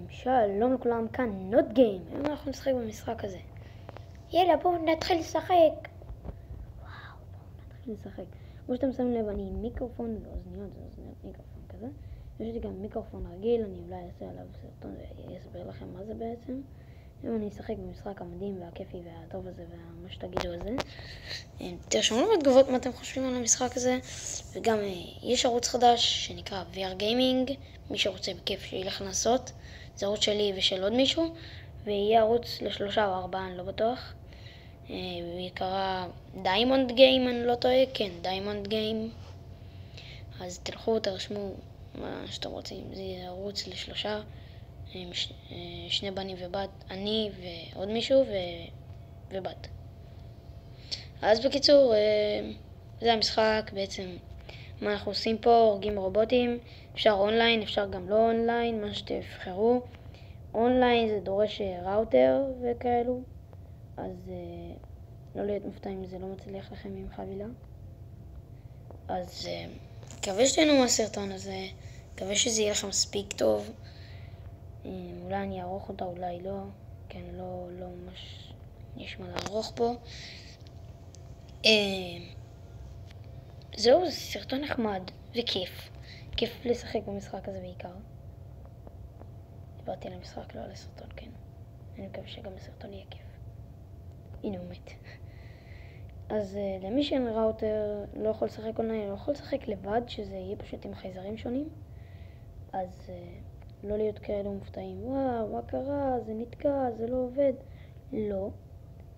שלום לכולם, כאן נוט גיים. היום אנחנו נשחק במשחק הזה. יאללה, בואו נתחיל לשחק. וואו, בואו נתחיל לשחק. כמו שאתם שמים לב, אני עם מיקרופון ואוזניות, זה אוזניות מיקרופון כזה. יש לי גם מיקרופון רגיל, אני אולי אעשה עליו סרטון ואסביר לכם מה זה בעצם. היום אני אשחק במשחק המדהים והכיפי והטוב הזה ומה שתגידו על זה. תרשמו לי בתגובות מה אתם חושבים על המשחק הזה. וגם יש ערוץ חדש שנקרא VR Gaming. מי שרוצה בכיף שילך לנסות. זה ערוץ שלי ושל עוד מישהו. ויהיה ערוץ ל3 או 4, אני לא בטוח. ויקרא דיימונד גיים, אני לא טועה. כן, דיימונד גיים. אז תלכו, תרשמו מה שאתם רוצים. זה יהיה ערוץ ל3. שני בנים ובת, אני ועוד מישהו ובת. אז בקיצור, זה המשחק בעצם. מה אנחנו עושים פה? הורגים רובוטים. אפשר אונליין, אפשר גם לא אונליין, מה שתבחרו. אונליין זה דורש ראוטר וכאלו, אז לא להיות מופתעים אם זה לא מצליח לכם עם חבילה. אז מקווה שתהנו מהסרטון הזה, מקווה שזה יהיה לכם מספיק טוב. אולי אני אערוך אותה, אולי לא. כן, לא ממש יש מה לערוך פה. זהו, זה סרטון נחמד וכיף. כיף לשחק במשחק הזה בעיקר. דיברתי על המשחק, לא על הסרטון, כן. אני מקווה שגם הסרטון יהיה כיף. הנה הוא מת. אז למי שאין ראוטר, לא יכול לשחק אונליין, לא יכול לשחק לבד, שזה יהיה פשוט עם חייזרים שונים. אז לא להיות כאלו מופתעים, וואו, מה קרה, זה נתקע, זה לא עובד. לא,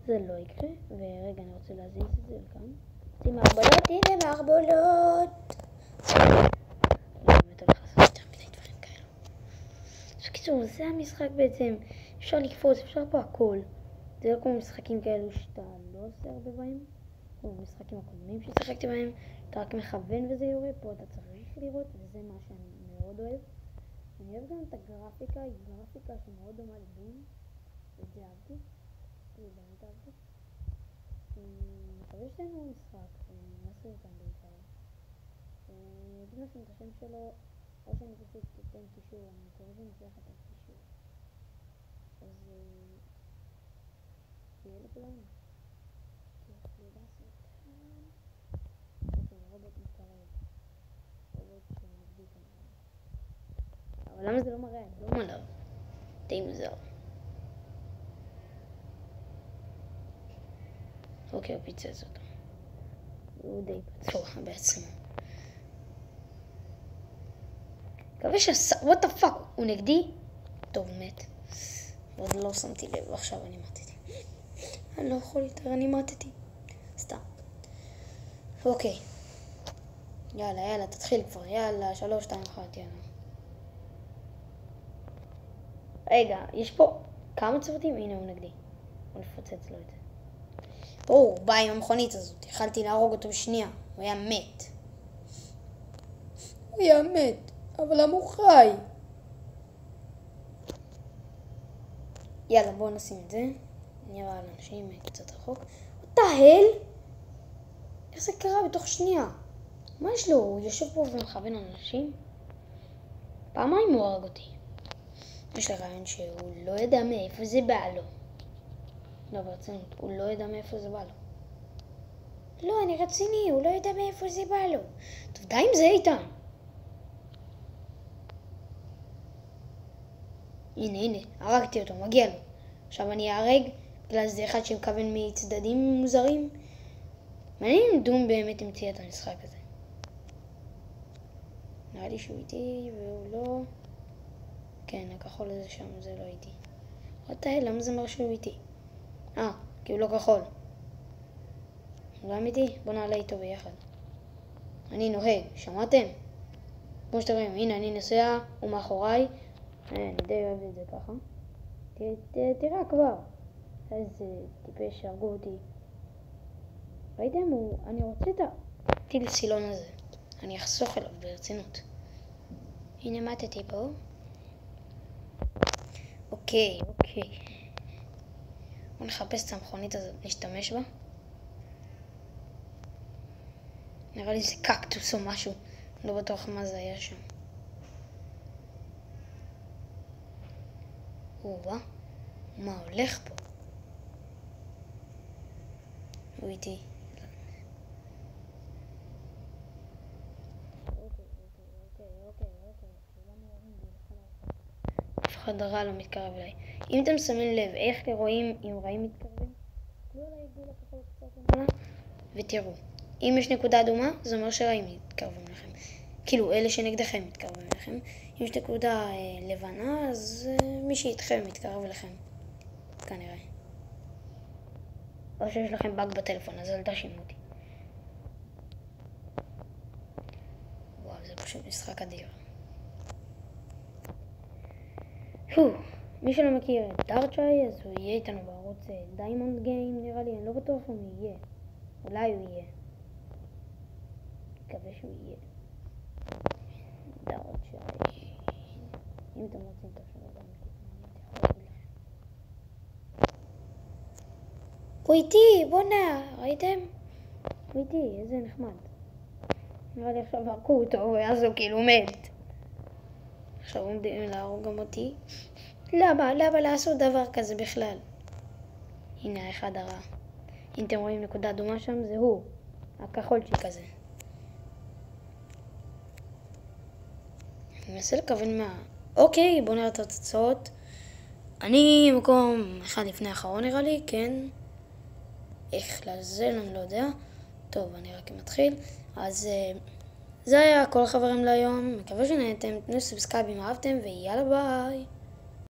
זה לא יקרה. ורגע, אני רוצה להזיז את זה לכאן. זה מערבולות, הנה מערבולות. לא באמת הולך לעשות יותר מדי דברים כאלו. אז בקיצור, זה המשחק בעצם. אפשר לקפוץ, אפשר פה הכל. זה לא כמו משחקים כאלו שאתה לא עושה הרבה בהם. כמו משחקים הקודמים ששחקתי בהם. אתה רק מכוון וזה יורה. פה אתה צריך לראות, וזה מה שאני מאוד אוהב. אני אוהב גם את הגרפיקה, היא גרפיקה שמאוד דומה לדום. את זה אהבתי. זה באמת אהבתי. מקווה שתהנו משחק, נעשה אותם בעיקר. אני אגיד לכם את השם שלו, או שאני פשוט אתן קישור, אני מקווה שאני אצליח לתת קישור. אז תהיה לכולם. תוכלו לעשות. אוקיי, רובוט מתקרב. רובוט שנגדי כנראה. אבל למה זה לא מראה אדום עליו? די מוזר. אוקיי, הוא פיצץ אותו. הוא די פצוע בעצמו. מקווה what the fuck, הוא נגדי? טוב, מת. עוד לא שמתי לב, עכשיו אני מתתי. אני לא יכול יותר, אני מתתי. סתם. אוקיי. יאללה, תתחיל כבר. יאללה, 3, 2, 1, יאללה. רגע, יש פה כמה צוותים? הנה הוא נגדי. בוא נפוצץ לו את זה. הוא בא עם המכונית הזאת. יכלתי להרוג אותו בשנייה. הוא היה מת. הוא היה מת. אבל למה הוא חי? יאללה, בואו נשים את זה. נראה על אנשים קצת רחוק. what the hell? איך זה קרה בתוך שנייה? מה יש לו? הוא יושב פה ומכוון על אנשים? פעמיים הוא הרג אותי. יש לי רעיון שהוא לא ידע מאיפה זה בא לו. לא, ברצינות, הוא לא ידע מאיפה זה בא לו. לא, אני רציני, הוא לא ידע מאיפה זה בא לו. טוב, די עם זה איתן. הנה, הרגתי אותו, מגיע לו. עכשיו אני אהרג, בגלל זה אחד שמכוון מצדדים מוזרים. מעניין אם דום באמת המציא את המשחק הזה. נראה לי שהוא איתי והוא לא... כן, הכחול הזה שם, זה לא איתי. what the hell, למה זה מראה שהוא איתי? כי הוא לא כחול. הוא לא אמיתי? בוא נעלה איתו ביחד. אני נוהג, שמעתם? כמו שאתם רואים, הנה אני נוסע, הוא מאחוריי. אני די אוהב את זה ככה. תראה כבר. איזה טיפש שהרגו אותי. ראיתם? אני רוצה את הטיל סילון הזה. אני אחסוך אליו ברצינות. הנה מתתי פה. אוקיי. בוא נחפש את המכונית הזאת, נשתמש בה. נראה לי זה קקטוס או משהו. לא בטוח מה זה היה שם. וואה, מה הולך פה? הוא איתי. אף אחד רע לא מתקרב אליי. אם אתם שמים לב איך רואים אם רעים מתקרבים, תלו על העיגול הכחול קצת למעלה ותראו. אם יש נקודה אדומה, זה אומר שרעים מתקרבים לכם. כאילו, אלה שנגדכם מתקרבים לכם. אם יש נקודה לבנה, אז מי שאיתכם מתקרב לכם. כנראה. או שיש לכם באג בטלפון, אז אל תאשימו אותי. וואו, זה פשוט משחק אדיר. מי שלא מכיר את דארצ'יי, אז הוא יהיה איתנו בערוץ דיימונד גיים, נראה לי. אני לא בטוח אם הוא יהיה. אולי הוא יהיה. מקווה שהוא יהיה. דארצ'יי. אם אתם רוצים תחשבו גם הוא איתי, בואנה, ראיתם? הוא איתי, איזה נחמד. נראה לי עכשיו הרגו אותו, ואז הוא כאילו מת. עכשיו עומדים להרוג גם אותי. למה לעשות דבר כזה בכלל? הנה האחד הרע. אם אתם רואים נקודה דומה שם, זה הוא. הכחולצ'י כזה. אני מנסה לכוון מה... אוקיי, בואו נראה את התוצאות. אני מקום אחד לפני האחרון נראה לי, כן. איך לזל, אני לא יודע. טוב, אני רק מתחיל. אז זה היה כל חברים להיום. מקווה שנהנתם, תנו סאבסקרייב אם אהבתם, ויאללה ביי.